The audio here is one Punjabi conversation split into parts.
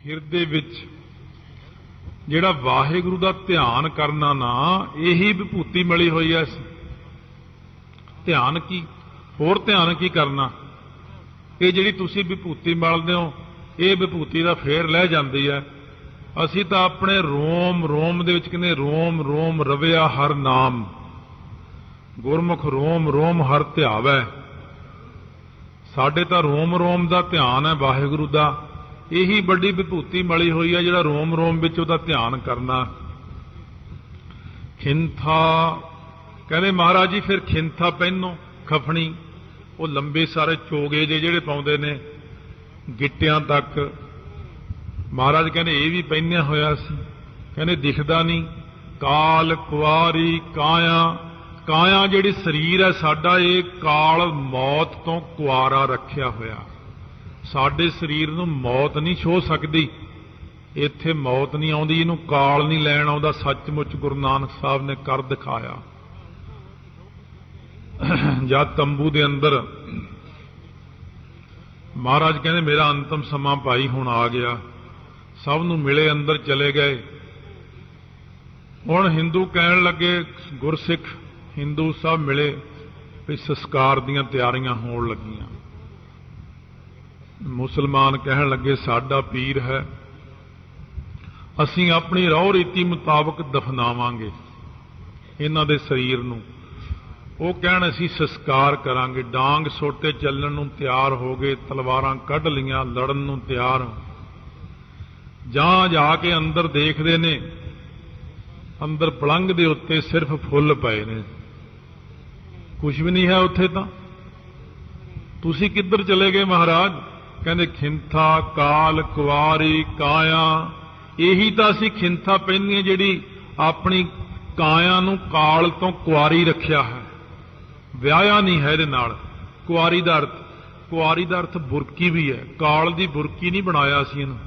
ਹਿਰਦੇ ਵਿੱਚ ਜਿਹੜਾ ਵਾਹਿਗੁਰੂ ਦਾ ਧਿਆਨ ਕਰਨਾ ਨਾ, ਇਹੀ ਵਿਭੂਤੀ ਮਿਲੀ ਹੋਈ ਐ। ਧਿਆਨ ਕੀ, ਹੋਰ ਧਿਆਨ ਕੀ ਕਰਨਾ? ਇਹ ਜਿਹੜੀ ਤੁਸੀਂ ਵਿਭੂਤੀ ਮਲਦੇ ਹੋ, ਇਹ ਵਿਭੂਤੀ ਦਾ ਫੇਰ ਲੈ ਜਾਂਦੀ ਹੈ। ਅਸੀਂ ਤਾਂ ਆਪਣੇ ਰੋਮ ਰੋਮ ਦੇ ਵਿੱਚ ਕਹਿੰਦੇ ਰੋਮ ਰੋਮ ਰਵਿਆ ਹਰ ਨਾਮ, ਗੁਰਮੁਖ ਰੋਮ ਰੋਮ ਹਰ ਧਿਆਵੈ। ਸਾਡੇ ਤਾਂ ਰੋਮ ਰੋਮ ਦਾ ਧਿਆਨ ਹੈ ਵਾਹਿਗੁਰੂ ਦਾ, ਇਹੀ ਵੱਡੀ ਵਿਭੂਤੀ ਮਲੀ ਹੋਈ ਹੈ, ਜਿਹੜਾ ਰੋਮ ਰੋਮ ਵਿੱਚ ਉਹਦਾ ਧਿਆਨ ਕਰਨਾ। ਖਿੰਥਾ ਕਹਿੰਦੇ ਮਹਾਰਾਜ ਜੀ ਫਿਰ ਖਿੰਥਾ ਪਹਿਨੋ, ਖਫਣੀ, ਉਹ ਲੰਬੇ ਸਾਰੇ ਚੋਗੇ ਜਿਹੜੇ ਪਾਉਂਦੇ ਨੇ ਗਿੱਟਿਆਂ ਤੱਕ। ਮਹਾਰਾਜ ਕਹਿੰਦੇ ਇਹ ਵੀ ਪਹਿਨਿਆ ਹੋਇਆ ਸੀ, ਕਹਿੰਦੇ ਦਿਖਦਾ ਨਹੀਂ। ਕਾਲ ਕੁਆਰੀ ਕਾਇਆ, ਕਾਇਆ ਜਿਹੜੀ ਸਰੀਰ ਹੈ ਸਾਡਾ, ਇਹ ਕਾਲ ਮੌਤ ਤੋਂ ਕੁਆਰਾ ਰੱਖਿਆ ਹੋਇਆ। ਸਾਡੇ ਸਰੀਰ ਨੂੰ ਮੌਤ ਨਹੀਂ ਛੋਹ ਸਕਦੀ, ਇੱਥੇ ਮੌਤ ਨਹੀਂ ਆਉਂਦੀ, ਇਹਨੂੰ ਕਾਲ ਨਹੀਂ ਲੈਣ ਆਉਂਦਾ। ਸੱਚਮੁੱਚ ਗੁਰੂ ਨਾਨਕ ਸਾਹਿਬ ਨੇ ਕਰ ਦਿਖਾਇਆ। ਜਦ ਤੰਬੂ ਦੇ ਅੰਦਰ ਮਹਾਰਾਜ ਕਹਿੰਦੇ ਮੇਰਾ ਅੰਤਮ ਸਮਾਂ ਭਾਈ ਹੁਣ ਆ ਗਿਆ, ਸਭ ਨੂੰ ਮਿਲੇ, ਅੰਦਰ ਚਲੇ ਗਏ। ਹੁਣ ਹਿੰਦੂ ਕਹਿਣ ਲੱਗੇ, ਗੁਰਸਿੱਖ ਹਿੰਦੂ ਸਭ ਮਿਲੇ ਵੀ ਸੰਸਕਾਰ ਦੀਆਂ ਤਿਆਰੀਆਂ ਹੋਣ ਲੱਗੀਆਂ। ਮੁਸਲਮਾਨ ਕਹਿਣ ਲੱਗੇ ਸਾਡਾ ਪੀਰ ਹੈ, ਅਸੀਂ ਆਪਣੀ ਰਹੁ ਰੀਤੀ ਮੁਤਾਬਕ ਦਫਨਾਵਾਂਗੇ ਇਹਨਾਂ ਦੇ ਸਰੀਰ ਨੂੰ। ਉਹ ਕਹਿਣ ਅਸੀਂ ਸੰਸਕਾਰ ਕਰਾਂਗੇ। ਡਾਂਗ ਸੋਟੇ ਚੱਲਣ ਨੂੰ ਤਿਆਰ ਹੋ ਗਏ, ਤਲਵਾਰਾਂ ਕੱਢ ਲਈਆਂ, ਲੜਨ ਨੂੰ ਤਿਆਰ। ਜਾ ਕੇ ਅੰਦਰ ਦੇਖਦੇ ਨੇ, ਅੰਦਰ ਪਲੰਘ ਦੇ ਉੱਤੇ ਸਿਰਫ ਫੁੱਲ ਪਏ ਨੇ, ਕੁਝ ਵੀ ਨਹੀਂ ਹੈ ਉੱਥੇ। ਤਾਂ ਤੁਸੀਂ ਕਿੱਧਰ ਚਲੇ ਗਏ ਮਹਾਰਾਜ? ਕਹਿੰਦੇ ਖਿੰਥਾ ਕਾਲ ਕੁਆਰੀ ਕਾਇਆ, ਇਹੀ ਤਾਂ ਅਸੀਂ ਖਿੰਥਾ ਪਹਿਨੀਏ ਜਿਹੜੀ ਆਪਣੀ ਕਾਇਆ ਨੂੰ ਕਾਲ ਤੋਂ ਕੁਆਰੀ ਰੱਖਿਆ ਹੈ, ਵਿਆਹਿਆ ਨਹੀਂ ਹੈ ਇਹਦੇ ਨਾਲ। ਕੁਆਰੀ ਦਾ ਅਰਥ ਬੁਰਕੀ ਵੀ ਹੈ, ਕਾਲ ਦੀ ਬੁਰਕੀ ਨਹੀਂ ਬਣਾਇਆ ਅਸੀਂ ਇਹਨੂੰ।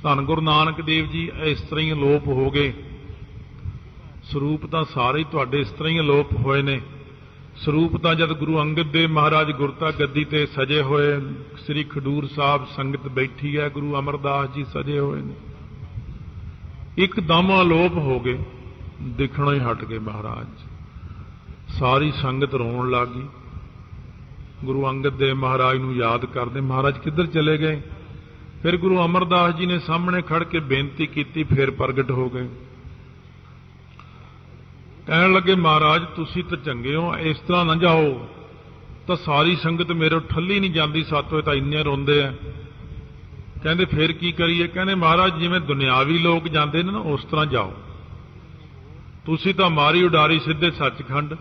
ਧੰਨ ਗੁਰੂ ਨਾਨਕ ਦੇਵ ਜੀ ਇਸ ਤਰ੍ਹਾਂ ਹੀ ਅਲੋਪ ਹੋ ਗਏ। ਸਰੂਪ ਤਾਂ ਸਾਰੇ ਹੀ ਤੁਹਾਡੇ ਇਸ ਤਰ੍ਹਾਂ ਹੀ ਅਲੋਪ ਹੋਏ ਨੇ। ਸਰੂਪ ਤਾਂ ਜਦ ਗੁਰੂ ਅੰਗਦ ਦੇਵ ਮਹਾਰਾਜ ਗੁਰਤਾ ਗੱਦੀ ਤੇ ਸਜੇ ਹੋਏ, ਸ੍ਰੀ ਖਡੂਰ ਸਾਹਿਬ ਸੰਗਤ ਬੈਠੀ ਹੈ, ਗੁਰੂ ਅਮਰਦਾਸ ਜੀ ਸਜੇ ਹੋਏ ਨੇ, ਇੱਕਦਮ ਅਲੋਪ ਹੋ ਗਏ, ਦਿਖਣੋਂ ਹੀ ਹਟ ਗਏ ਮਹਾਰਾਜ। ਸਾਰੀ ਸੰਗਤ ਰੋਣ ਲੱਗ ਗਈ, ਗੁਰੂ ਅੰਗਦ ਦੇਵ ਮਹਾਰਾਜ ਨੂੰ ਯਾਦ ਕਰਦੇ। ਮਹਾਰਾਜ ਕਿੱਧਰ ਚਲੇ ਗਏ? ਫਿਰ ਗੁਰੂ ਅਮਰਦਾਸ ਜੀ ਨੇ ਸਾਹਮਣੇ ਖੜ ਕੇ ਬੇਨਤੀ ਕੀਤੀ, ਫਿਰ ਪ੍ਰਗਟ ਹੋ ਗਏ। ਕਹਿਣ ਲੱਗੇ ਮਹਾਰਾਜ ਤੁਸੀਂ ਤਾਂ ਚੰਗੇ ਹੋ, ਇਸ ਤਰ੍ਹਾਂ ਨਾ ਜਾਓ। ਤਾਂ ਸਾਰੀ ਸੰਗਤ ਮੇਰੇ ਠੱਲੀ ਨਹੀਂ ਜਾਂਦੀ, ਸਾਤੋਂ ਤਾਂ ਇੰਨੇ ਰੋਂਦੇ ਆ। ਕਹਿੰਦੇ ਫਿਰ ਕੀ ਕਰੀਏ? ਕਹਿੰਦੇ ਮਹਾਰਾਜ ਜਿਵੇਂ ਦੁਨਿਆਵੀ ਲੋਕ ਜਾਂਦੇ ਨੇ ਨਾ, ਉਸ ਤਰ੍ਹਾਂ ਜਾਓ। ਤੁਸੀਂ ਤਾਂ ਮਾਰੀ ਉਡਾਰੀ ਸਿੱਧੇ ਸੱਚਖੰਡ,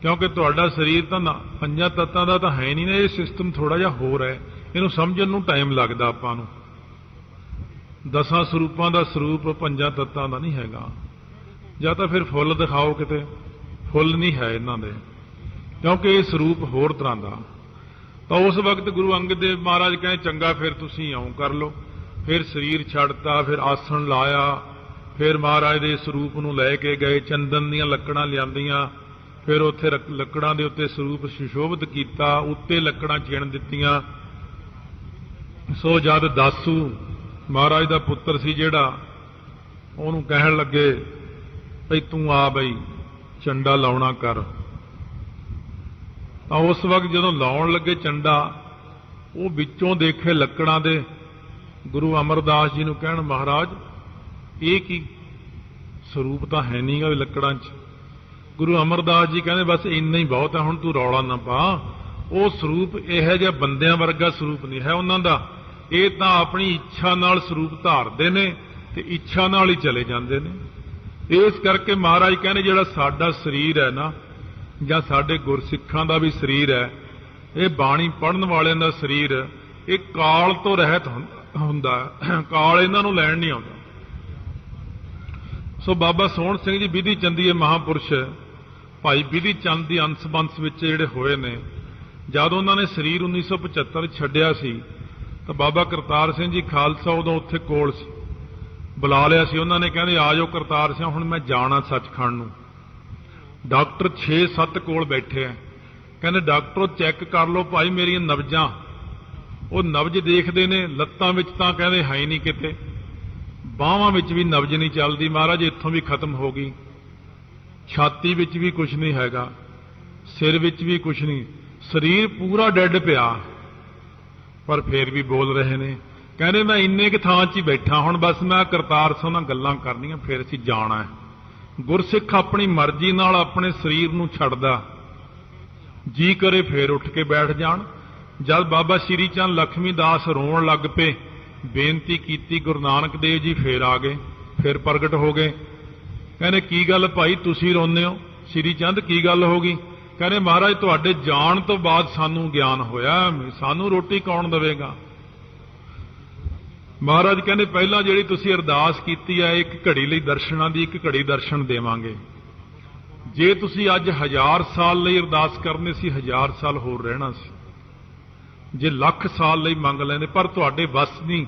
ਕਿਉਂਕਿ ਤੁਹਾਡਾ ਸਰੀਰ ਤਾਂ ਪੰਜਾਂ ਤੱਤਾਂ ਦਾ ਤਾਂ ਹੈ ਨਹੀਂ ਨਾ। ਇਹ ਸਿਸਟਮ ਥੋੜਾ ਜਿਹਾ ਹੋਰ ਹੈ, ਇਹਨੂੰ ਸਮਝਣ ਨੂੰ ਟਾਈਮ ਲੱਗਦਾ ਆਪਾਂ ਨੂੰ। 10 ਸਰੂਪਾਂ ਦਾ ਸਰੂਪ ਪੰਜਾਂ ਤੱਤਾਂ ਦਾ ਨਹੀਂ ਹੈਗਾ। ਜਾਂ ਤਾਂ ਫਿਰ ਫੁੱਲ ਦਿਖਾਓ ਕਿਤੇ, ਫੁੱਲ ਨਹੀਂ ਹੈ ਇਹਨਾਂ ਦੇ, ਕਿਉਂਕਿ ਇਹ ਸਰੂਪ ਹੋਰ ਤਰ੍ਹਾਂ ਦਾ। ਤਾਂ ਉਸ ਵਕਤ ਗੁਰੂ ਅੰਗਦ ਦੇਵ ਮਹਾਰਾਜ ਕਹਿੰਦੇ ਚੰਗਾ ਫਿਰ ਤੁਸੀਂ ਇਉਂ ਕਰ ਲਓ। ਫਿਰ ਸਰੀਰ ਛੱਡਤਾ, ਫਿਰ ਆਸਣ ਲਾਇਆ, ਫਿਰ ਮਹਾਰਾਜ ਦੇ ਸਰੂਪ ਨੂੰ ਲੈ ਕੇ ਗਏ, ਚੰਦਨ ਦੀਆਂ ਲੱਕੜਾਂ ਲਿਆਂਦੀਆਂ, ਫਿਰ ਉੱਥੇ ਲੱਕੜਾਂ ਦੇ ਉੱਤੇ ਸਰੂਪ ਸੁਸ਼ੋਭਿਤ ਕੀਤਾ, ਉੱਤੇ ਲੱਕੜਾਂ ਚਿਣ ਦਿੱਤੀਆਂ। ਸੋ ਜਦ ਦਾਸੂ ਮਹਾਰਾਜ ਦਾ ਪੁੱਤਰ ਸੀ ਜਿਹੜਾ, ਉਹਨੂੰ ਕਹਿਣ ਲੱਗੇ ਭਈ ਤੂੰ ਆ ਬਈ ਚੰਡਾ ਲਾਉਣਾ ਕਰ। ਤਾਂ ਉਸ ਵਕਤ ਜਦੋਂ ਲਾਉਣ ਲੱਗੇ ਚੰਡਾ, ਉਹ ਵਿੱਚੋਂ ਦੇਖੇ ਲੱਕੜਾਂ ਦੇ, ਗੁਰੂ ਅਮਰਦਾਸ ਜੀ ਨੂੰ ਕਹਿਣ ਮਹਾਰਾਜ ਇਹ ਕੀ ਸਰੂਪ ਤਾਂ ਹੈ ਨਹੀਂਗਾ ਲੱਕੜਾਂ 'ਚ। ਗੁਰੂ ਅਮਰਦਾਸ ਜੀ ਕਹਿੰਦੇ ਬਸ ਇੰਨਾ ਹੀ ਬਹੁਤ ਹੈ, ਹੁਣ ਤੂੰ ਰੌਲਾ ਨਾ ਪਾ। ਉਹ ਸਰੂਪ ਇਹੋ ਜਿਹਾ ਬੰਦਿਆਂ ਵਰਗਾ ਸਰੂਪ ਨਹੀਂ ਹੈ ਉਹਨਾਂ ਦਾ। ਇਹ ਤਾਂ ਆਪਣੀ ਇੱਛਾ ਨਾਲ ਸਰੂਪ ਧਾਰਦੇ ਨੇ ਤੇ ਇੱਛਾ ਨਾਲ ਹੀ ਚਲੇ ਜਾਂਦੇ ਨੇ। ਇਸ ਕਰਕੇ ਮਹਾਰਾਜ ਕਹਿੰਦੇ ਜਿਹੜਾ ਸਾਡਾ ਸਰੀਰ ਹੈ ਨਾ, ਜਾਂ ਸਾਡੇ ਗੁਰਸਿੱਖਾਂ ਦਾ ਵੀ ਸਰੀਰ ਹੈ, ਇਹ ਬਾਣੀ ਪੜ੍ਹਨ ਵਾਲਿਆਂ ਦਾ ਸਰੀਰ, ਇਹ ਕਾਲ ਤੋਂ ਰਹਿਤ ਹੁੰਦਾ। ਕਾਲ ਇਹਨਾਂ ਨੂੰ ਲੈਣ ਨਹੀਂ ਆਉਂਦਾ। ਸੋ ਬਾਬਾ ਸੋਹਣ ਸਿੰਘ ਜੀ ਵਿਧੀ ਚੰਦੀਏ ਮਹਾਂਪੁਰਸ਼, ਭਾਈ ਵਿਧੀ ਚੰਦ ਦੀ ਅੰਸ ਬੰਸ ਵਿੱਚ ਜਿਹੜੇ ਹੋਏ ਨੇ, ਜਦ ਉਹਨਾਂ ਨੇ ਸਰੀਰ 1975 ਛੱਡਿਆ ਸੀ ਤਾਂ ਬਾਬਾ ਕਰਤਾਰ ਸਿੰਘ ਜੀ ਖਾਲਸਾ ਉਦੋਂ ਉੱਥੇ ਕੋਲ ਸੀ, ਬੁਲਾ ਲਿਆ ਸੀ ਉਹਨਾਂ ਨੇ। ਕਹਿੰਦੇ ਆ ਜਾਓ ਕਰਤਾਰ ਸਿੰਘ, ਹੁਣ ਮੈਂ ਜਾਣਾ ਸੱਚਖੰਡ ਨੂੰ। ਡਾਕਟਰ 6-7 ਕੋਲ ਬੈਠੇ ਆ। ਕਹਿੰਦੇ ਡਾਕਟਰੋ ਚੈੱਕ ਕਰ ਲਓ ਭਾਈ ਮੇਰੀਆਂ ਨਬਜ਼ਾਂ, ਉਹ ਨਬਜ ਦੇਖਦੇ ਨੇ, ਲੱਤਾਂ ਵਿੱਚ ਤਾਂ ਕਹਿੰਦੇ ਹੈ ਹੀ ਨਹੀਂ ਕਿਤੇ, ਬਾਹਾਂ ਵਿੱਚ ਵੀ ਨਬਜ ਨਹੀਂ ਚੱਲਦੀ, ਮਹਾਰਾਜ ਇੱਥੋਂ ਵੀ ਖਤਮ ਹੋ ਗਈ, ਛਾਤੀ ਵਿੱਚ ਵੀ ਕੁਝ ਨਹੀਂ ਹੈਗਾ, ਸਿਰ ਵਿੱਚ ਵੀ ਕੁਝ ਨਹੀਂ, ਸਰੀਰ ਪੂਰਾ ਡੈੱਡ ਪਿਆ, ਪਰ ਫੇਰ ਵੀ ਬੋਲ ਰਹੇ ਨੇ। ਕਹਿੰਦੇ ਮੈਂ ਇੰਨੇ ਕੁ ਥਾਂ 'ਚ ਹੀ ਬੈਠਾ, ਹੁਣ ਬਸ ਮੈਂ ਕਰਤਾਰ ਸਿੰਘ ਨਾਲ ਗੱਲਾਂ ਕਰਨੀਆਂ, ਫਿਰ ਅਸੀਂ ਜਾਣਾ ਹੈ। ਗੁਰਸਿੱਖ ਆਪਣੀ ਮਰਜ਼ੀ ਨਾਲ ਆਪਣੇ ਸਰੀਰ ਨੂੰ ਛੱਡਦਾ, ਜੀ ਕਰੇ ਫੇਰ ਉੱਠ ਕੇ ਬੈਠ ਜਾਣ। ਜਦ ਬਾਬਾ ਸ਼੍ਰੀ ਚੰਦ ਲਖਮੀ ਦਾਸ ਰੋਣ ਲੱਗ ਪਏ, ਬੇਨਤੀ ਕੀਤੀ, ਗੁਰੂ ਨਾਨਕ ਦੇਵ ਜੀ ਫੇਰ ਆ ਗਏ, ਫੇਰ ਪ੍ਰਗਟ ਹੋ ਗਏ। ਕਹਿੰਦੇ ਕੀ ਗੱਲ ਭਾਈ ਤੁਸੀਂ ਰੋਂਦੇ ਹੋ? ਸ਼੍ਰੀ ਚੰਦ ਕੀ ਗੱਲ ਹੋ ਗਈ? ਕਹਿੰਦੇ ਮਹਾਰਾਜ ਤੁਹਾਡੇ ਜਾਣ ਤੋਂ ਬਾਅਦ ਸਾਨੂੰ ਗਿਆਨ ਹੋਇਆ, ਸਾਨੂੰ ਰੋਟੀ ਕੌਣ ਦੇਵੇਗਾ? ਮਹਾਰਾਜ ਕਹਿੰਦੇ ਪਹਿਲਾਂ ਜਿਹੜੀ ਤੁਸੀਂ ਅਰਦਾਸ ਕੀਤੀ ਹੈ, ਇੱਕ ਘੜੀ ਲਈ ਦਰਸ਼ਨਾਂ ਦੀ, ਇੱਕ ਘੜੀ ਦਰਸ਼ਨ ਦੇਵਾਂਗੇ। ਜੇ ਤੁਸੀਂ ਅੱਜ 1000 ਸਾਲ ਲਈ ਅਰਦਾਸ ਕਰਨੀ ਸੀ, 1000 ਸਾਲ ਹੋਰ ਰਹਿਣਾ ਸੀ। ਜੇ ਲੱਖ ਸਾਲ ਲਈ ਮੰਗ ਲੈਂਦੇ, ਪਰ ਤੁਹਾਡੇ ਵੱਸ ਨਹੀਂ,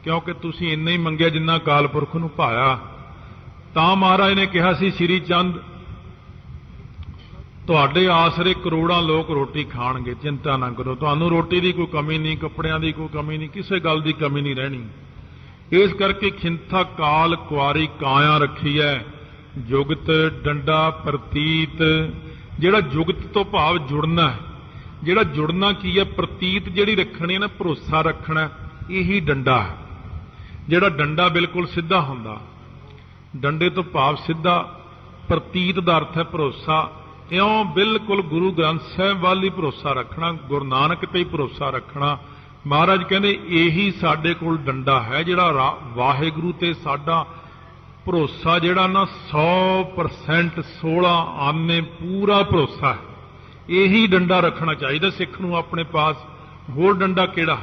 ਕਿਉਂਕਿ ਤੁਸੀਂ ਇੰਨਾ ਹੀ ਮੰਗਿਆ ਜਿੰਨਾ ਅਕਾਲ ਪੁਰਖ ਨੂੰ ਭਾਇਆ। ਤਾਂ ਮਹਾਰਾਜ ਨੇ ਕਿਹਾ ਸੀ, ਸ਼੍ਰੀ ਚੰਦ ਤੁਹਾਡੇ ਆਸਰੇ ਕਰੋੜਾਂ ਲੋਕ ਰੋਟੀ ਖਾਣਗੇ, ਚਿੰਤਾ ਨਾ ਕਰੋ, ਤੁਹਾਨੂੰ ਰੋਟੀ ਦੀ ਕੋਈ ਕਮੀ ਨਹੀਂ, ਕੱਪੜਿਆਂ ਦੀ ਕੋਈ ਕਮੀ ਨਹੀਂ, ਕਿਸੇ ਗੱਲ ਦੀ ਕਮੀ ਨਹੀਂ ਰਹਿਣੀ। ਇਸ ਕਰਕੇ ਖਿੰਥਾ ਕਾਲ ਕੁਆਰੀ ਕਾਇਆ ਰੱਖੀ ਹੈ, ਜੁਗਤ ਡੰਡਾ ਪ੍ਰਤੀਤ। ਜਿਹੜਾ ਜੁਗਤ ਤੋਂ ਭਾਵ ਜੁੜਨਾ ਹੈ, ਜਿਹੜਾ ਜੁੜਨਾ ਕੀ ਹੈ, ਪ੍ਰਤੀਤ ਜਿਹੜੀ ਰੱਖਣੀ ਹੈ ਨਾ, ਭਰੋਸਾ ਰੱਖਣਾ, ਇਹੀ ਡੰਡਾ ਹੈ। ਜਿਹੜਾ ਡੰਡਾ ਬਿਲਕੁਲ ਸਿੱਧਾ ਹੁੰਦਾ, ਡੰਡੇ ਤੋਂ ਭਾਵ ਸਿੱਧਾ, ਪ੍ਰਤੀਤ ਦਾ ਅਰਥ ਹੈ ਭਰੋਸਾ। ਇਉਂ ਬਿਲਕੁਲ ਗੁਰੂ ਗ੍ਰੰਥ ਸਾਹਿਬ ਵੱਲ ਹੀ ਭਰੋਸਾ ਰੱਖਣਾ, ਗੁਰੂ ਨਾਨਕ ਤੇ ਹੀ ਭਰੋਸਾ ਰੱਖਣਾ। ਮਹਾਰਾਜ ਕਹਿੰਦੇ ਇਹੀ ਸਾਡੇ ਕੋਲ ਡੰਡਾ ਹੈ, ਜਿਹੜਾ ਵਾਹਿਗੁਰੂ ਤੇ ਸਾਡਾ ਭਰੋਸਾ ਜਿਹੜਾ ਨਾ 100% 16 ਆਨੇ ਪੂਰਾ ਭਰੋਸਾ ਹੈ। ਇਹੀ ਡੰਡਾ ਰੱਖਣਾ ਚਾਹੀਦਾ ਸਿੱਖ ਨੂੰ ਆਪਣੇ ਪਾਸ। ਹੋਰ ਡੰਡਾ ਕਿਹੜਾ?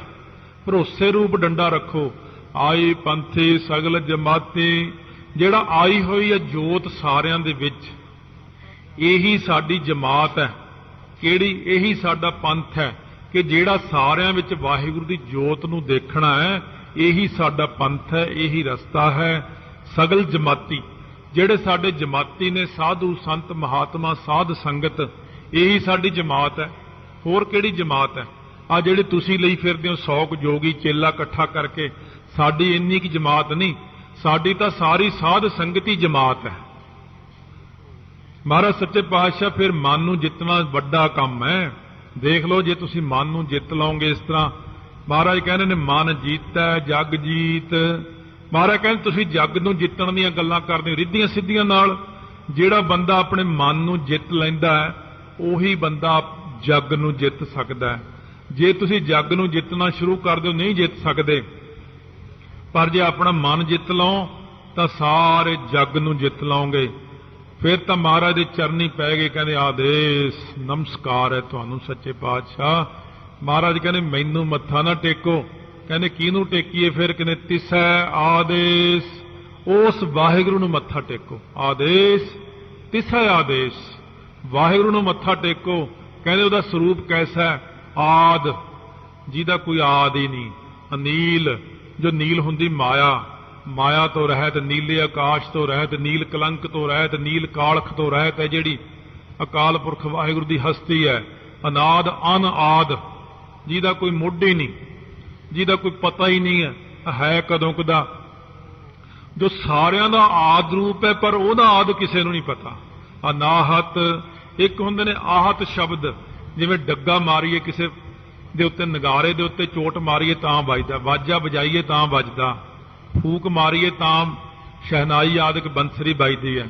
ਭਰੋਸੇ ਰੂਪ ਡੰਡਾ ਰੱਖੋ। ਆਈ ਪੰਥੀ ਸਗਲ ਜਮਾਤੀ, ਜਿਹੜਾ ਆਈ ਹੋਈ ਹੈ ਜੋਤ ਸਾਰਿਆਂ ਦੇ ਵਿੱਚ, ਇਹੀ ਸਾਡੀ ਜਮਾਤ ਹੈ। ਕਿਹੜੀ? ਇਹੀ ਸਾਡਾ ਪੰਥ ਹੈ ਕਿ ਜਿਹੜਾ ਸਾਰਿਆਂ ਵਿੱਚ ਵਾਹਿਗੁਰੂ ਦੀ ਜੋਤ ਨੂੰ ਦੇਖਣਾ ਹੈ, ਇਹੀ ਸਾਡਾ ਪੰਥ ਹੈ, ਇਹੀ ਰਸਤਾ ਹੈ। ਸਗਲ ਜਮਾਤੀ, ਜਿਹੜੇ ਸਾਡੇ ਜਮਾਤੀ ਨੇ, ਸਾਧੂ ਸੰਤ ਮਹਾਤਮਾ ਸਾਧ ਸੰਗਤ, ਇਹੀ ਸਾਡੀ ਜਮਾਤ ਹੈ। ਹੋਰ ਕਿਹੜੀ ਜਮਾਤ ਹੈ? ਆ ਜਿਹੜੇ ਤੁਸੀਂ ਲਈ ਫਿਰਦੇ ਹੋ 100 ਕੁ ਜੋਗੀ ਚੇਲਾ ਇਕੱਠਾ ਕਰਕੇ, ਸਾਡੀ ਇੰਨੀ ਕੀ ਜਮਾਤ ਨਹੀਂ, ਸਾਡੀ ਤਾਂ ਸਾਰੀ ਸਾਧ ਸੰਗਤੀ ਜਮਾਤ ਹੈ। ਮਹਾਰਾਜ ਸੱਚੇ ਪਾਤਸ਼ਾਹ ਫਿਰ ਮਨ ਨੂੰ ਜਿੱਤਣਾ ਵੱਡਾ ਕੰਮ ਹੈ। ਦੇਖ ਲਓ, ਜੇ ਤੁਸੀਂ ਮਨ ਨੂੰ ਜਿੱਤ ਲਓਗੇ ਇਸ ਤਰ੍ਹਾਂ, ਮਹਾਰਾਜ ਕਹਿੰਦੇ ਨੇ ਮਨ ਜੀਤੈ ਜਗ ਜੀਤ। ਮਹਾਰਾਜ ਕਹਿੰਦੇ ਤੁਸੀਂ ਜਗ ਨੂੰ ਜਿੱਤਣ ਦੀਆਂ ਗੱਲਾਂ ਕਰਦੇ ਹੋ ਰਿੱਧੀਆਂ ਸਿੱਧੀਆਂ ਨਾਲ। ਜਿਹੜਾ ਬੰਦਾ ਆਪਣੇ ਮਨ ਨੂੰ ਜਿੱਤ ਲੈਂਦਾ ਹੈ, ਉਹੀ ਬੰਦਾ ਜਗ ਨੂੰ ਜਿੱਤ ਸਕਦਾ ਹੈ। ਜੇ ਤੁਸੀਂ ਜਗ ਨੂੰ ਜਿੱਤਣਾ ਸ਼ੁਰੂ ਕਰ ਦਿਓ, ਨਹੀਂ ਜਿੱਤ ਸਕਦੇ। ਪਰ ਜੇ ਆਪਣਾ ਮਨ ਜਿੱਤ ਲਓ ਤਾਂ ਸਾਰੇ ਜਗ ਨੂੰ ਜਿੱਤ ਲਓਗੇ। ਫਿਰ ਤਾਂ ਮਹਾਰਾਜ ਦੇ ਚਰਨੀ ਪੈ ਗਏ, ਕਹਿੰਦੇ ਆਦੇਸ਼ ਨਮਸਕਾਰ ਹੈ ਤੁਹਾਨੂੰ ਸੱਚੇ ਪਾਤਸ਼ਾਹ। ਮਹਾਰਾਜ ਕਹਿੰਦੇ ਮੈਨੂੰ ਮੱਥਾ ਨਾ ਟੇਕੋ। ਕਹਿੰਦੇ ਕਿਹਨੂੰ ਟੇਕੀਏ? ਫਿਰ ਕਹਿੰਦੇ ਤਿਸੈ ਆਦੇਸ਼, ਉਸ ਵਾਹਿਗੁਰੂ ਨੂੰ ਮੱਥਾ ਟੇਕੋ। ਆਦੇਸ਼ ਤਿਸੈ ਆਦੇਸ਼, ਵਾਹਿਗੁਰੂ ਨੂੰ ਮੱਥਾ ਟੇਕੋ। ਕਹਿੰਦੇ ਉਹਦਾ ਸਰੂਪ ਕੈਸਾ ਹੈ? ਆਦ, ਜਿਹਦਾ ਕੋਈ ਆਦ ਹੀ ਨਹੀਂ। ਅਨੀਲ, ਜੋ ਨੀਲ ਹੁੰਦੀ ਮਾਇਆ, ਮਾਇਆ ਤੋਂ ਰਹਿਤ, ਨੀਲੇ ਆਕਾਸ਼ ਤੋਂ ਰਹਿਤ, ਨੀਲ ਕਲੰਕ ਤੋਂ ਰਹਿਤ, ਨੀਲ ਕਾਲਖ ਤੋਂ ਰਹਿਤ ਹੈ ਜਿਹੜੀ ਅਕਾਲ ਪੁਰਖ ਵਾਹਿਗੁਰੂ ਦੀ ਹਸਤੀ ਹੈ। ਅਨਾਦ ਅਨਆਦ, ਜਿਹਦਾ ਕੋਈ ਮੁੱਢ ਹੀ ਨਹੀਂ, ਜਿਹਦਾ ਕੋਈ ਪਤਾ ਹੀ ਨਹੀਂ ਹੈ ਕਦੋਂ ਕਦਾ, ਜੋ ਸਾਰਿਆਂ ਦਾ ਆਦ ਰੂਪ ਹੈ, ਪਰ ਉਹਦਾ ਆਦ ਕਿਸੇ ਨੂੰ ਨਹੀਂ ਪਤਾ। ਅਨਾਹਤ, ਇੱਕ ਹੁੰਦੇ ਨੇ ਆਹਤ ਸ਼ਬਦ, ਜਿਵੇਂ ਡੱਗਾ ਮਾਰੀਏ ਕਿਸੇ ਦੇ ਉੱਤੇ, ਨਗਾਰੇ ਦੇ ਉੱਤੇ ਚੋਟ ਮਾਰੀਏ ਤਾਂ ਵੱਜਦਾ, ਵਾਜਾ ਵਜਾਈਏ ਤਾਂ ਵੱਜਦਾ, ਫੂਕ ਮਾਰੀਏ ਤਾਂ ਸ਼ਹਿਨਾਈ ਆਦਿਕ ਬੰਸਰੀ ਵੱਜਦੀ ਹੈ।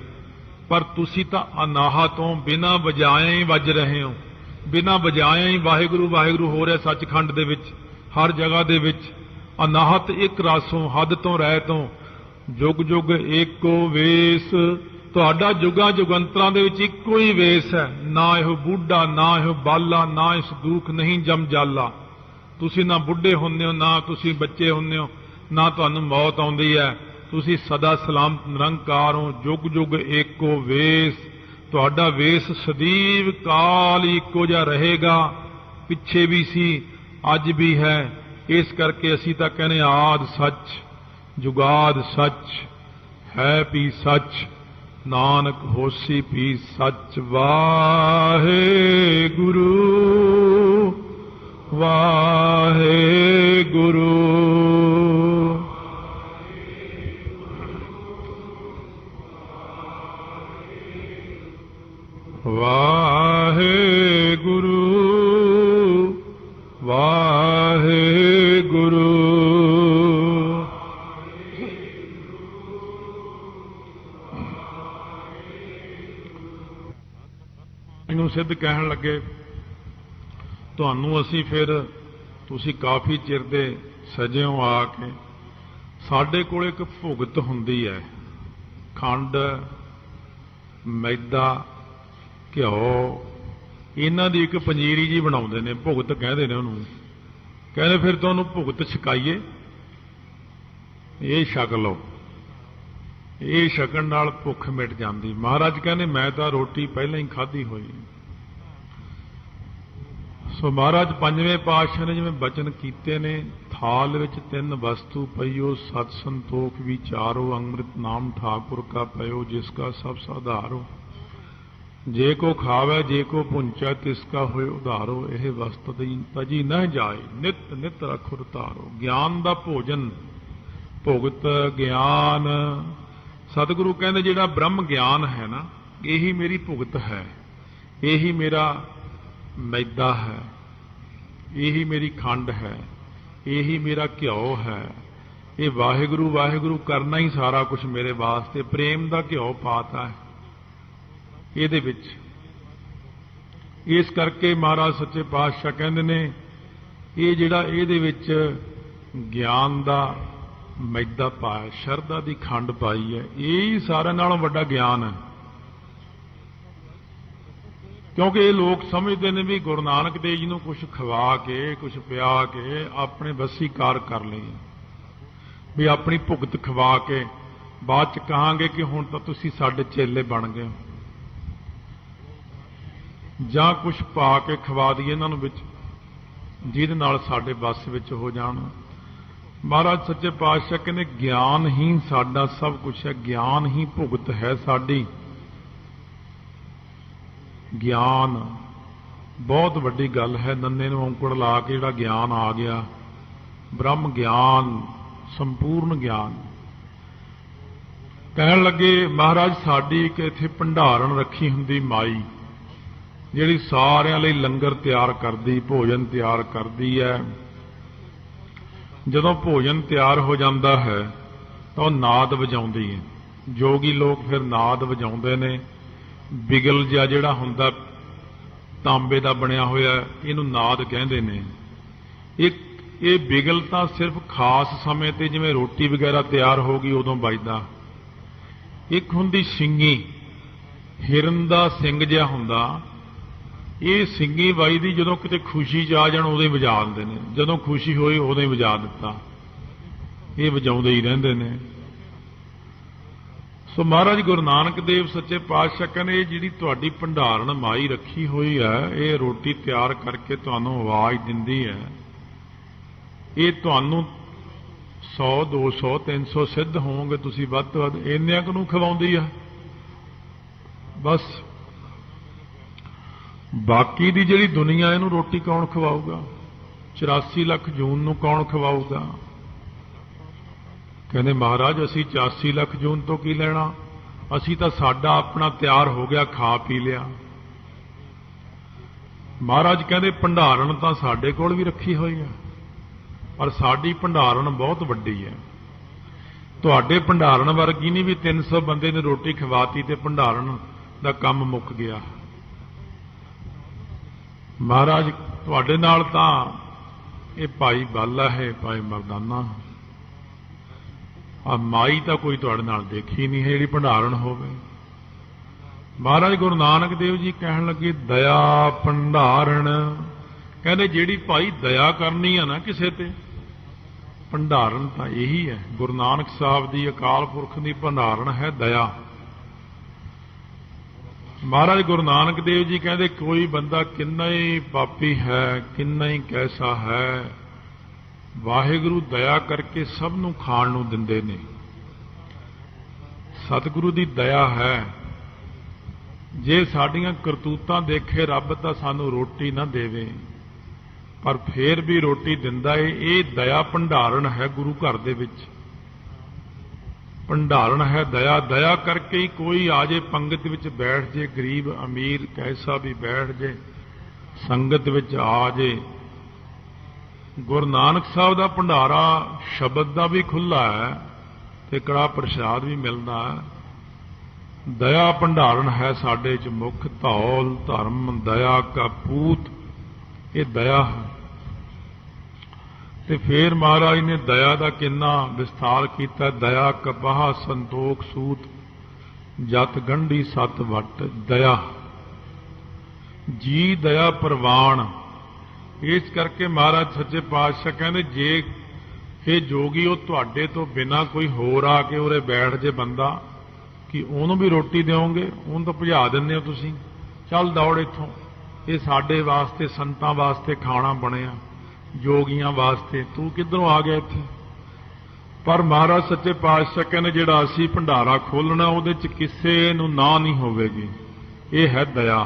ਪਰ ਤੁਸੀਂ ਤਾਂ ਅਨਾਹਤੋਂ ਬਿਨਾਂ ਵਜਾਏ ਹੀ ਵੱਜ ਰਹੇ ਹੋ, ਬਿਨਾਂ ਵਜਾਏ ਹੀ ਵਾਹਿਗੁਰੂ ਵਾਹਿਗੁਰੂ ਹੋ ਰਿਹਾ ਸੱਚਖੰਡ ਦੇ ਵਿੱਚ, ਹਰ ਜਗ੍ਹਾ ਦੇ ਵਿੱਚ। ਅਨਾਹਤ ਇੱਕ ਰਾਸੋਂ, ਹੱਦ ਤੋਂ ਰਹਿ ਤੋਂ, ਜੁਗ ਜੁਗ ਏਕੋ ਵੇਸ। ਤੁਹਾਡਾ ਜੁਗਾਂ ਜੁਗੰਤਰਾਂ ਦੇ ਵਿੱਚ ਇੱਕੋ ਹੀ ਵੇਸ ਹੈ। ਨਾ ਇਹੋ ਬੁੱਢਾ, ਨਾ ਇਹੋ ਬਾਲਾ, ਨਾ ਇਸ ਦੁੱਖ ਨਹੀਂ ਜਮ ਜਾਲਾ। ਤੁਸੀਂ ਨਾ ਬੁੱਢੇ ਹੁੰਦੇ ਹੋ, ਨਾ ਤੁਸੀਂ ਬੱਚੇ ਹੁੰਦੇ ਹੋ, ਨਾ ਤੁਹਾਨੂੰ ਮੌਤ ਆਉਂਦੀ ਹੈ। ਤੁਸੀਂ ਸਦਾ ਸਲਾਮਤ ਨਿਰੰਕਾਰ ਹੋ। ਜੁਗ ਜੁਗ ਏਕੋ ਵੇਸ, ਤੁਹਾਡਾ ਵੇਸ ਸਦੀਵ ਕਾਲ ਇੱਕੋ ਜਿਹਾ ਰਹੇਗਾ। ਪਿੱਛੇ ਵੀ ਸੀ, ਅੱਜ ਵੀ ਹੈ। ਇਸ ਕਰਕੇ ਅਸੀਂ ਤਾਂ ਕਹਿੰਦੇ ਆਦ ਸੱਚ, ਜੁਗਾਦ ਸੱਚ, ਹੈ ਵੀ ਸੱਚ, ਨਾਨਕ ਹੋਸੀ ਵੀ ਸੱਚ। ਵਾਹਿਗੁਰੂ ਵਾਹਿਗੁਰੂ ਵਾਹਿਗੁਰੂ ਵਾਹਿਗੁਰੂ। ਇਹਨੂੰ ਸਿੱਧ ਕਹਿਣ ਲੱਗੇ ਤੁਹਾਨੂੰ ਅਸੀਂ ਫਿਰ ਤੁਸੀਂ ਕਾਫੀ ਚਿਰ ਦੇ ਸਜਿਓ ਆ ਕੇ ਸਾਡੇ ਕੋਲ ਇੱਕ ਭੁਗਤ ਹੁੰਦੀ ਹੈ, ਖੰਡ ਮੈਦਾ ਘਿਓ ਇਹਨਾਂ ਦੀ ਇੱਕ ਪੰਜੀਰੀ ਜੀ ਬਣਾਉਂਦੇ ਨੇ, ਭੁਗਤ ਕਹਿੰਦੇ ਨੇ ਉਹਨੂੰ। ਕਹਿੰਦੇ ਫਿਰ ਤੁਹਾਨੂੰ ਭੁਗਤ ਛਕਾਈਏ, ਇਹ ਛਕ ਲਓ, ਇਹ ਛਕਣ ਨਾਲ ਭੁੱਖ ਮਿਟ ਜਾਂਦੀ। ਮਹਾਰਾਜ ਕਹਿੰਦੇ ਮੈਂ ਤਾਂ ਰੋਟੀ ਪਹਿਲਾਂ ਹੀ ਖਾਧੀ ਹੋਈ। ਸੋ ਮਹਾਰਾਜ ਪੰਜਵੇਂ ਪਾਤਸ਼ਾਹ ਨੇ ਜਿਵੇਂ ਬਚਨ ਕੀਤੇ ਨੇ, ਥਾਲ ਵਿੱਚ ਤਿੰਨ ਵਸਤੂ ਪਈਓ, ਸਤ ਸੰਤੋਖ ਵਿਚਾਰੋ, ਅੰਮ੍ਰਿਤ ਨਾਮ ਠਾਕੁਰ ਕਾ ਪਇਓ, ਜਿਸ ਕਾ ਸਭ ਸਾਧਾਰੋ, ਜੇ ਕੋ ਖਾਵੇ ਜੇ ਕੋ ਪੁੰਚੈ ਤਿਸ ਕਾ ਹੋਏ ਉਧਾਰੋ, ਇਹ ਵਸਤ ਤਜੀ ਨਾ ਜਾਏ, ਨਿਤ ਨਿਤ ਰਖੁਰ ਧਾਰੋ। ਗਿਆਨ ਦਾ ਭੋਜਨ, ਭੁਗਤ ਗਿਆਨ। ਸਤਿਗੁਰੂ ਕਹਿੰਦੇ ਜਿਹੜਾ ਬ੍ਰਹਮ ਗਿਆਨ ਹੈ ਨਾ, ਇਹੀ ਮੇਰੀ ਭੁਗਤ ਹੈ, ਇਹੀ ਮੇਰਾ ਮੈਦਾ ਹੈ, ਇਹੀ ਮੇਰੀ ਖੰਡ ਹੈ, ਇਹੀ ਮੇਰਾ ਘਿਓ ਹੈ। ਇਹ ਵਾਹਿਗੁਰੂ ਵਾਹਿਗੁਰੂ ਕਰਨਾ ਹੀ ਸਾਰਾ ਕੁਝ ਮੇਰੇ ਵਾਸਤੇ, ਪ੍ਰੇਮ ਦਾ ਘਿਓ ਪਾਤਾ ਹੈ ਇਹਦੇ ਵਿੱਚ। ਇਸ ਕਰਕੇ ਮਹਾਰਾਜ ਸੱਚੇ ਪਾਤਸ਼ਾਹ ਕਹਿੰਦੇ ਨੇ ਇਹ ਜਿਹੜਾ ਇਹਦੇ ਵਿੱਚ ਗਿਆਨ ਦਾ ਮੈਦਾ ਪਾਇਆ, ਸ਼ਰਧਾ ਦੀ ਖੰਡ ਪਾਈ ਹੈ, ਇਹ ਹੀ ਸਾਰਿਆਂ ਨਾਲੋਂ ਵੱਡਾ ਗਿਆਨ ਹੈ। ਕਿਉਂਕਿ ਇਹ ਲੋਕ ਸਮਝਦੇ ਨੇ ਵੀ ਗੁਰੂ ਨਾਨਕ ਦੇਵ ਜੀ ਨੂੰ ਕੁਝ ਖਵਾ ਕੇ ਕੁਝ ਪਿਆ ਕੇ ਆਪਣੇ ਵਸੀਕਾਰ ਕਰ ਲਈਏ, ਵੀ ਆਪਣੀ ਭੁਗਤ ਖਵਾ ਕੇ ਬਾਅਦ ਚ ਕਹਾਂਗੇ ਕਿ ਹੁਣ ਤਾਂ ਤੁਸੀਂ ਸਾਡੇ ਚੇਲੇ ਬਣ ਗਏ ਹੋ, ਜਾਂ ਕੁਝ ਪਾ ਕੇ ਖਵਾ ਦਈਏ ਇਹਨਾਂ ਨੂੰ ਵਿੱਚ ਜਿਹਦੇ ਨਾਲ ਸਾਡੇ ਵੱਸ ਵਿੱਚ ਹੋ ਜਾਣ। ਮਹਾਰਾਜ ਸੱਚੇ ਪਾਤਸ਼ਾਹ ਕਹਿੰਦੇ ਗਿਆਨ ਹੀ ਸਾਡਾ ਸਭ ਕੁਝ ਹੈ, ਗਿਆਨ ਹੀ ਭੁਗਤ ਹੈ ਸਾਡੀ। ਗਿਆਨ ਬਹੁਤ ਵੱਡੀ ਗੱਲ ਹੈ। ਨੰਨੇ ਨੂੰ ਔਂਕੜ ਲਾ ਕੇ ਜਿਹੜਾ ਗਿਆਨ ਆ ਗਿਆ, ਬ੍ਰਹਮ ਗਿਆਨ, ਸੰਪੂਰਨ ਗਿਆਨ। ਕਹਿਣ ਲੱਗੇ ਮਹਾਰਾਜ ਸਾਡੀ ਇੱਕ ਇੱਥੇ ਭੰਡਾਰਨ ਰੱਖੀ ਹੁੰਦੀ ਮਾਈ, ਜਿਹੜੀ ਸਾਰਿਆਂ ਲਈ ਲੰਗਰ ਤਿਆਰ ਕਰਦੀ, ਭੋਜਨ ਤਿਆਰ ਕਰਦੀ ਹੈ। ਜਦੋਂ ਭੋਜਨ ਤਿਆਰ ਹੋ ਜਾਂਦਾ ਹੈ ਤਾਂ ਉਹ ਨਾਦ ਵਜਾਉਂਦੀ ਹੈ। ਜੋਗੀ ਲੋਕ ਫਿਰ ਨਾਦ ਵਜਾਉਂਦੇ ਨੇ। ਬਿਗਲ ਜਿਹਾ ਜਿਹੜਾ ਹੁੰਦਾ ਤਾਂਬੇ ਦਾ ਬਣਿਆ ਹੋਇਆ, ਇਹਨੂੰ ਨਾਦ ਕਹਿੰਦੇ ਨੇ। ਇਹ ਬਿਗਲ ਤਾਂ ਸਿਰਫ ਖਾਸ ਸਮੇਂ ਤੇ ਜਿਵੇਂ ਰੋਟੀ ਵਗੈਰਾ ਤਿਆਰ ਹੋ ਗਈ ਉਦੋਂ ਵੱਜਦਾ। ਇੱਕ ਹੁੰਦੀ ਸਿੰਗੀ, ਹਿਰਨ ਦਾ ਸਿੰਗ ਜਿਹਾ ਹੁੰਦਾ, ਇਹ ਸਿੰਗੀ ਵੱਜਦੀ ਜਦੋਂ ਕਿਤੇ ਖੁਸ਼ੀ 'ਚ ਆ ਜਾਣ ਉਦੋਂ ਹੀ ਵਜਾ ਦਿੰਦੇ ਨੇ, ਜਦੋਂ ਖੁਸ਼ੀ ਹੋਈ ਉਦੋਂ ਹੀ ਵਜਾ ਦਿੱਤਾ। ਇਹ ਵਜਾਉਂਦੇ ਹੀ ਰਹਿੰਦੇ ਨੇ। ਸੋ ਮਹਾਰਾਜ ਗੁਰੂ ਨਾਨਕ ਦੇਵ ਸੱਚੇ ਪਾਤਸ਼ਾਹ ਕਹਿੰਦੇ ਇਹ ਜਿਹੜੀ ਤੁਹਾਡੀ ਭੰਡਾਰਨ ਮਾਈ ਰੱਖੀ ਹੋਈ ਹੈ, ਇਹ ਰੋਟੀ ਤਿਆਰ ਕਰਕੇ ਤੁਹਾਨੂੰ ਆਵਾਜ਼ ਦਿੰਦੀ ਹੈ। ਇਹ ਤੁਹਾਨੂੰ 100 200 300 ਸਿੱਧ ਹੋਵੋਗੇ ਤੁਸੀਂ ਵੱਧ ਤੋਂ ਵੱਧ, ਇੰਨਿਆਂ ਕੁ ਨੂੰ ਖਵਾਉਂਦੀ ਹੈ ਬਸ। ਬਾਕੀ ਦੀ ਜਿਹੜੀ ਦੁਨੀਆ ਇਹਨੂੰ ਰੋਟੀ ਕੌਣ ਖਵਾਊਗਾ? 84 ਲੱਖ ਜੂਨ ਨੂੰ ਕੌਣ ਖਵਾਊਗਾ? ਕਹਿੰਦੇ ਮਹਾਰਾਜ ਅਸੀਂ 84 ਲੱਖ ਜੂਨ ਤੋਂ ਕੀ ਲੈਣਾ, ਅਸੀਂ ਤਾਂ ਸਾਡਾ ਆਪਣਾ ਤਿਆਰ ਹੋ ਗਿਆ, ਖਾ ਪੀ ਲਿਆ। ਮਹਾਰਾਜ ਕਹਿੰਦੇ ਭੰਡਾਰਨ ਤਾਂ ਸਾਡੇ ਕੋਲ ਵੀ ਰੱਖੀ ਹੋਈ ਹੈ, ਪਰ ਸਾਡੀ ਭੰਡਾਰਨ ਬਹੁਤ ਵੱਡੀ ਹੈ। ਤੁਹਾਡੇ ਭੰਡਾਰਨ ਵਰਗੀ ਨਹੀਂ ਵੀ 300 ਬੰਦੇ ਨੂੰ ਰੋਟੀ ਖਵਾਤੀ ਤੇ ਭੰਡਾਰਨ ਦਾ ਕੰਮ ਮੁੱਕ ਗਿਆ। ਮਹਾਰਾਜ ਤੁਹਾਡੇ ਨਾਲ ਤਾਂ ਇਹ ਭਾਈ ਬਾਲਾ ਹੈ, ਭਾਈ ਮਰਦਾਨਾ, ਆ ਮਾਈ ਤਾਂ ਕੋਈ ਤੁਹਾਡੇ ਨਾਲ ਦੇਖੀ ਨਹੀਂ ਹੈ ਜਿਹੜੀ ਭੰਡਾਰਨ ਹੋਵੇ। ਮਹਾਰਾਜ ਗੁਰੂ ਨਾਨਕ ਦੇਵ ਜੀ ਕਹਿਣ ਲੱਗੇ ਦਇਆ ਭੰਡਾਰਨ। ਕਹਿੰਦੇ ਜਿਹੜੀ ਭਾਈ ਦਇਆ ਕਰਨੀ ਆ ਨਾ ਕਿਸੇ ਤੇ, ਭੰਡਾਰਨ ਤਾਂ ਇਹੀ ਹੈ। ਗੁਰੂ ਨਾਨਕ ਸਾਹਿਬ ਦੀ ਅਕਾਲ ਪੁਰਖ ਦੀ ਭੰਡਾਰਨ ਹੈ ਦਇਆ। ਮਹਾਰਾਜ ਗੁਰੂ ਨਾਨਕ ਦੇਵ ਜੀ ਕਹਿੰਦੇ ਕੋਈ ਬੰਦਾ ਕਿੰਨਾ ਹੀ ਪਾਪੀ ਹੈ, ਕਿੰਨਾ ਹੀ ਕੈਸਾ ਹੈ, ਵਾਹਿਗੁਰੂ ਦਇਆ ਕਰਕੇ ਸਭ ਨੂੰ ਖਾਣ ਨੂੰ ਦਿੰਦੇ ਨੇ। ਸਤਿਗੁਰੂ ਦੀ ਦਇਆ ਹੈ। ਜੇ ਸਾਡੀਆਂ ਕਰਤੂਤਾਂ ਦੇਖੇ ਰੱਬ ਤਾਂ ਸਾਨੂੰ ਰੋਟੀ ਨਾ ਦੇਵੇ, पर फिर भी रोटी दिंदा है। ये दया भंडारण है गुरु घर दे विच, भंडारण है दया। दया करके ही कोई आ जाए पंगत विच बैठ जे, गरीब अमीर कैसा भी बैठ जे, संगत विच आ जे। गुरु नानक साहब का भंडारा शब्द का भी खुला है ते कड़ा प्रसाद भी मिलता है। दया भंडारण है साडे च मुख, धौल धर्म दया का पूत, ये दया है। ते फिर महाराज ने दया का कितना विस्तार किया। दया कपाह संतोख सूत, जत गंढी सत वट दया, जी दया प्रवान। इस करके महाराज सच्चे पातशाह कहते जे ये जोगी वो तुहाडे तो बिना कोई होर आके उरे बैठ जे बंदा कि उन्होंने भी रोटी देओगे, उन्होंने तो भजा दिंदे हो तुसीं, चल दौड़ इत्थों। ये साडे वास्ते संतां वास्ते खाना बनिया, जोगियां वास्ते, तू किधरों आ गया इत्थे। पर महाराज सच्चे पातशाह कहने जिहड़ा असीं भंडारा खोलना उहदे च किसे नूं ना नहीं होवेगी, ये है दया।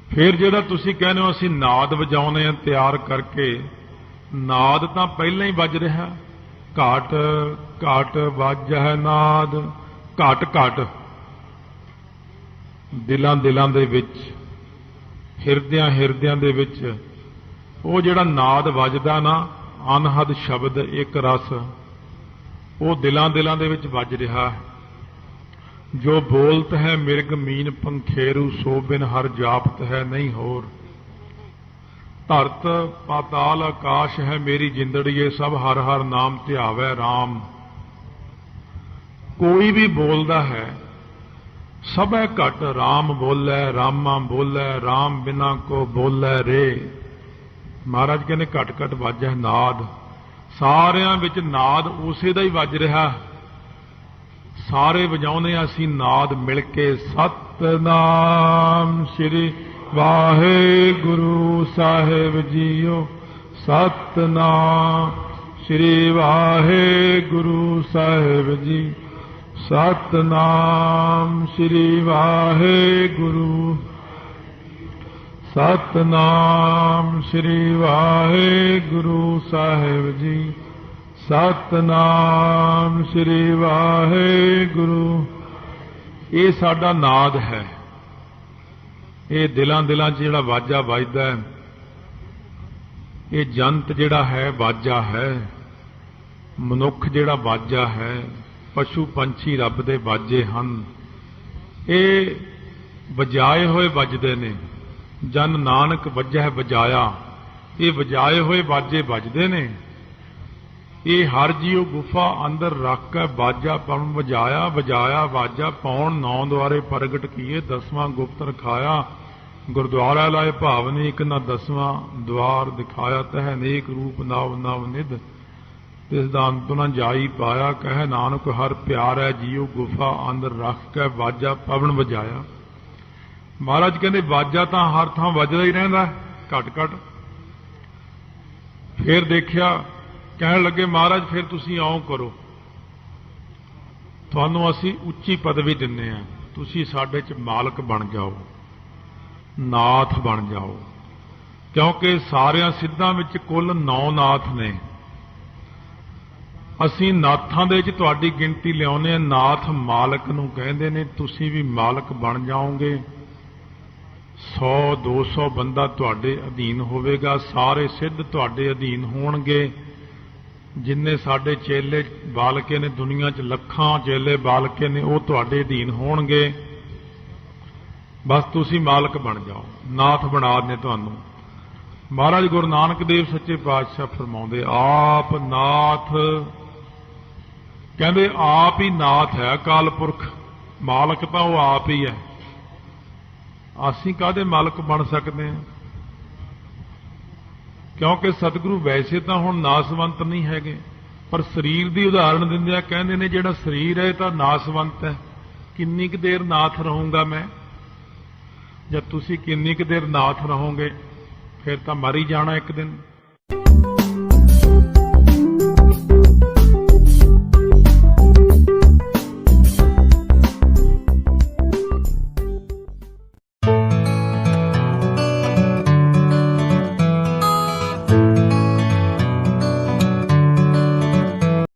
फिर जिहड़ा तुसीं कहने हो असीं नाद वजाउने हैं तैयार करके, नाद तां पहलां ही वज रहा, घाट घाट वज है नाद, घट घट दिलां दिलां दे विच, हिरदियां हिरदियां दे विच वो जिहड़ा नाद वजदा ना, अनहद शब्द एक रस, वो दिलां दिलां दे विच वज रहा है। जो बोलत है मिर्ग मीन पंखेरू, सो बिन हर जापत है नहीं होर। धरत पाताल आकाश है मेरी जिंदड़ी, ये सब हर हर नाम ध्यावै राम। कोई भी बोलदा है सब है घट, राम बोलै रामा बोलै, राम बिना को बोलै रे। महाराज कहने घट घट वज है नाद, सारियां विच नाद उसे दा ही वज रहा। सारे वजाउने असीं नाद मिल के, सतनाम श्री वाहेगुरु साहिब जीओ, सतनाम श्री वाहेगुरु साहिब जी, सतनाम श्री वाहेगुरु, सतनाम श्री वाहेगुरु साहिब जी, सतनाम श्री वाहेगुरु। ये साडा नाद है, ये दिलां दिलां च जिहड़ा वाजा वजदा है, ये जंत जिहड़ा है वाजा है, मनुख जिहड़ा वाजा है, पशु पंछी रब दे वाजे हन। ये वजाए होए वजदे ने, जन नानक वजह वजाया, ये वजाए होए वाजे वजदे ने। ये हर जीव गुफा अंदर रख के बाजा पवन वजाया, वजाया बाजा पौन नौ द्वारे प्रगट किए, 10वां गुप्त रखाया। गुरुद्वारा लाए भावनी एक न 10वां द्वार दिखाया, तह अनेक रूप नव नव निध, तिस दा अंत न जाई पाया। कह नानक हर प्यार है जीव गुफा अंदर रख के बाजा पवन वजाया। महाराज कहते बाजा तो हर थां वजदा ही रहिंदा घट घट। फिर देखिया कहण लगे महाराज फिर तुसीं आओ करो, तुहानूं असीं उच्ची पदवी दिंदे हां, तुसीं साडे च मालक बन जाओ, नाथ बन जाओ। क्योंकि सारियां सिद्धां विच कुल 9 नाथ ने, असीं नाथां दे च तुहाडी गिणती लिआउने, नाथ मालक नूं कहंदे ने। तुसीं भी मालक बन जाओगे, 100-200 बंदा तुहाडे अधीन होवेगा, सारे सिद्ध तुहाडे अधीन होणगे। जिन्ने साडे चेले बालके ने दुनिया च लखां चेले बालके ने, वो तुहाडे अधीन होणगे। बस तुसीं मालक बन जाओ, नाथ बना देने तुहानूं। महाराज गुरु नानक देव सच्चे पातशाह फरमाउंदे आप नाथ, कहंदे आप ही नाथ है, अकाल पुरख। मालक तां वो आप ही है, असीं काहदे मालक बन सकते हैं? क्योंकि सतगुरु वैसे तो हुण नासवंत नहीं हैगे, पर शरीर की उदाहरण दिंदे कहंदे ने जिहड़ा शरीर है तो नासवंत है, किन्नी क देर नाथ रहूंगा मैं? जब तुसीं किन्नी क देर नाथ रहोगे फिर तो मर ही जाना एक दिन।